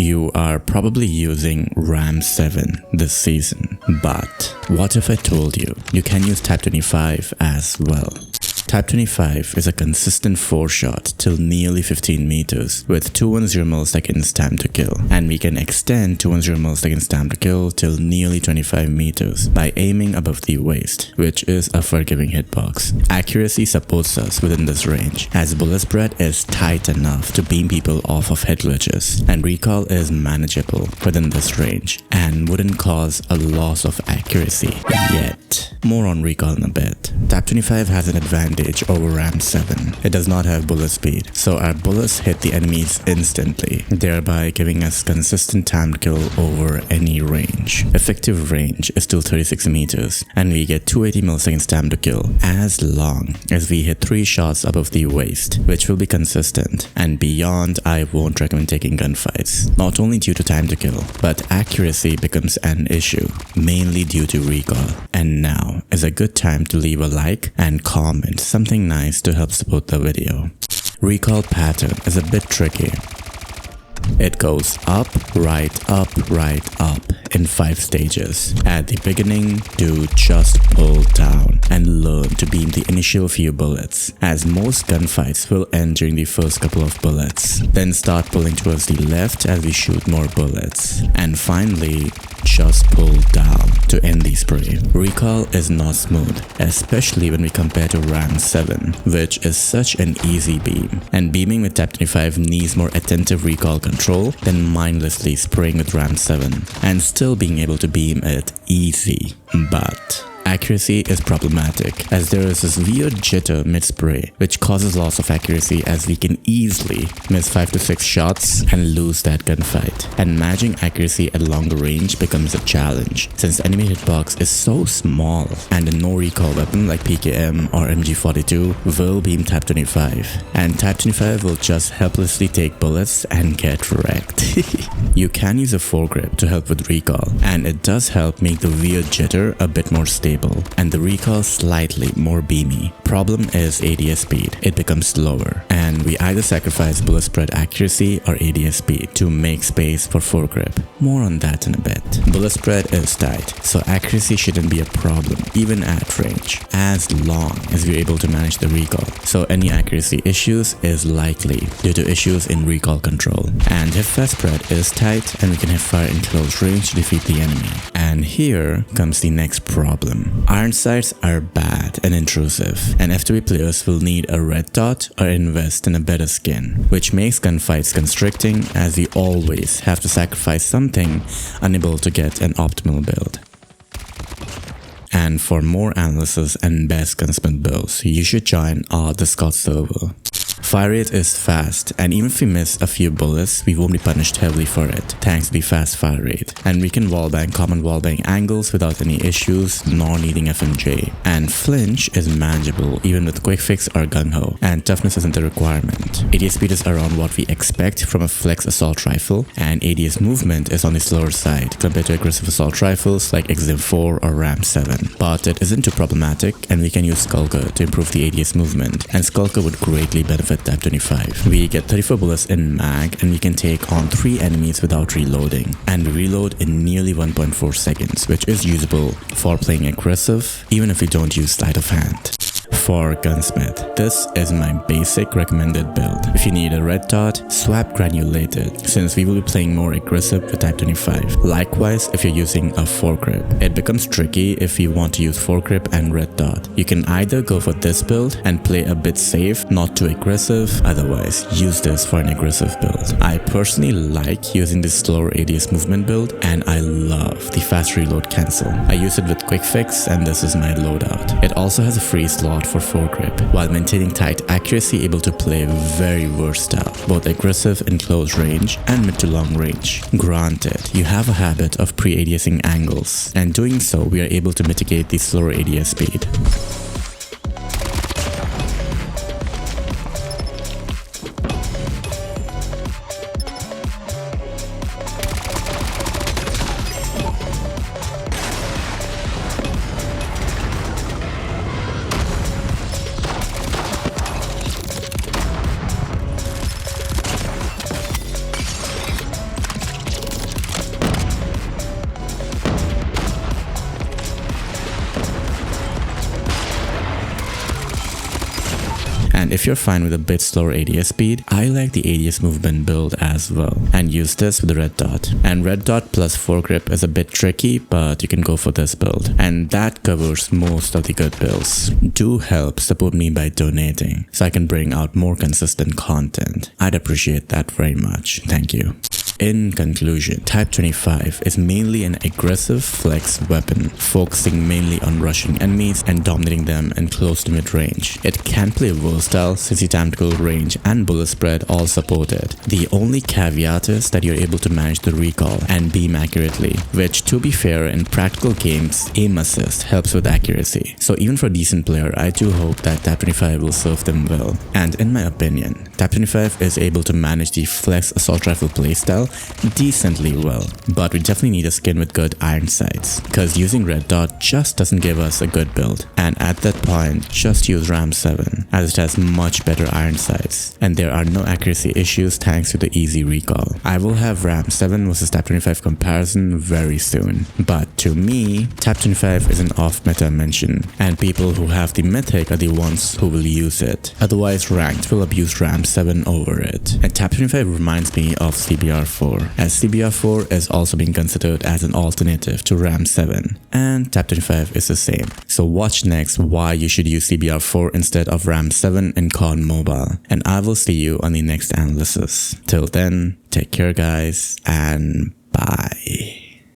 you are probably using RAM-7 this season, but what if I told you you can use Type 25 as well? Type 25 is a consistent 4-shot till nearly 15 meters with 210 milliseconds time to kill, and we can extend 210 milliseconds time to kill till nearly 25 meters by aiming above the waist, which is a forgiving hitbox. Accuracy supports us within this range as bullet spread is tight enough to beam people off of head glitches, and recall is manageable within this range and wouldn't cause a loss of accuracy yet. More on recall in a bit. Type 25 has an advantage over RAM-7. It does not have bullet speed, so our bullets hit the enemies instantly, thereby giving us consistent time to kill over any range. Effective range is still 36 meters, and we get 280 milliseconds time to kill as long as we hit 3 shots above the waist, which will be consistent, and beyond I won't recommend taking gunfights, not only due to time to kill, but accuracy becomes an issue, mainly due to recall. And now is a good time to leave a like and comment something nice to help support the video. Recall pattern is a bit tricky. It goes up, right, up in 5 stages. At the beginning, do just pull down and learn to beam the initial few bullets, as most gunfights will end during the first couple of bullets. Then start pulling towards the left as we shoot more bullets. And finally, just pull down to end the spray. Recall is not smooth, especially when we compare to RAM-7, which is such an easy beam. And beaming with Type 25 needs more attentive recall control than mindlessly spraying with RAM-7 and still being able to beam it easy. But accuracy is problematic as there is this weird jitter mid-spray which causes loss of accuracy as we can easily miss 5 to 6 shots and lose that gunfight. And managing accuracy at longer range becomes a challenge since the enemy hitbox is so small and a no recall weapon like PKM or MG42 will beam Type 25, and Type 25 will just helplessly take bullets and get wrecked. You can use a foregrip to help with recall, and it does help make the weird jitter a bit more stable and the recall slightly more beamy. Problem is ADS speed. It becomes slower, and we either sacrifice bullet spread accuracy or ADS speed to make space for foregrip. More on that in a bit. Bullet spread is tight, so accuracy shouldn't be a problem even at range, as long as we're able to manage the recall. So any accuracy issues is likely due to issues in recall control. And hipfire spread is tight, and we can hipfire in close range to defeat the enemy. And here comes the next problem. Iron sights are bad and intrusive, and FTB players will need a red dot or invest in a better skin, which makes gunfights constricting as we always have to sacrifice something unable to get an optimal build. And for more analysis and best Gunsmith builds, you should join our Discord server. Fire rate is fast, and even if we miss a few bullets, we won't be punished heavily for it, thanks to the fast fire rate. And we can wallbang common wallbang angles without any issues, nor needing FMJ. And flinch is manageable even with quick fix or gung-ho, and toughness isn't a requirement. ADS speed is around what we expect from a flex assault rifle, and ADS movement is on the slower side compared to aggressive assault rifles like XM4 or RAM-7. But it isn't too problematic, and we can use Skulker to improve the ADS movement, and Skulker would greatly benefit Type 25. We get 34 bullets in mag, and we can take on 3 enemies without reloading, and we reload in nearly 1.4 seconds, which is usable for playing aggressive even if we don't use sleight of hand. For Gunsmith, this is my basic recommended build. If you need a red dot, swap granulated, since we will be playing more aggressive with Type 25. Likewise, if you're using a foregrip, it becomes tricky if you want to use foregrip and red dot. You can either go for this build and play a bit safe, not too aggressive, otherwise use this for an aggressive build. I personally like using this slower ADS movement build, and I love the fast reload cancel. I use it with quick fix, and this is my loadout. It also has a free slot for foregrip, while maintaining tight accuracy, able to play very versatile, both aggressive in close range and mid to long range. Granted, you have a habit of pre-ADSing angles, and doing so we are able to mitigate the slower ADS speed. And if you're fine with a bit slower ADS speed, I like the ADS movement build as well, and use this with the red dot. And red dot plus foregrip is a bit tricky, but you can go for this build, and that covers most of the good builds. Do help support me by donating so I can bring out more consistent content. I'd appreciate that very much. Thank you. In conclusion, Type 25 is mainly an aggressive flex weapon, focusing mainly on rushing enemies and dominating them in close to mid-range. It can play versatile since the tactical range and bullet spread all supported. The only caveat is that you're able to manage the recoil and beam accurately, which, to be fair, in practical games, aim assist helps with accuracy. So even for a decent player, I do hope that Type 25 will serve them well. And in my opinion, Type 25 is able to manage the flex assault rifle playstyle decently well, but we definitely need a skin with good iron sights, because using red dot just doesn't give us a good build, and at that point just use RAM-7 as it has much better iron sights and there are no accuracy issues thanks to the easy recoil. I will have RAM-7 versus Type 25 comparison very soon, but to me Type 25 is an off meta mention, and people who have the mythic are the ones who will use it. Otherwise ranked will abuse RAM-7 over it. And Type 25 reminds me of CBR4, as CBR4 is also being considered as an alternative to RAM-7, and Type 25 is the same. So watch next why you should use CBR4 instead of RAM-7 in COD Mobile, and I will see you on the next analysis. Till then, take care guys, and bye.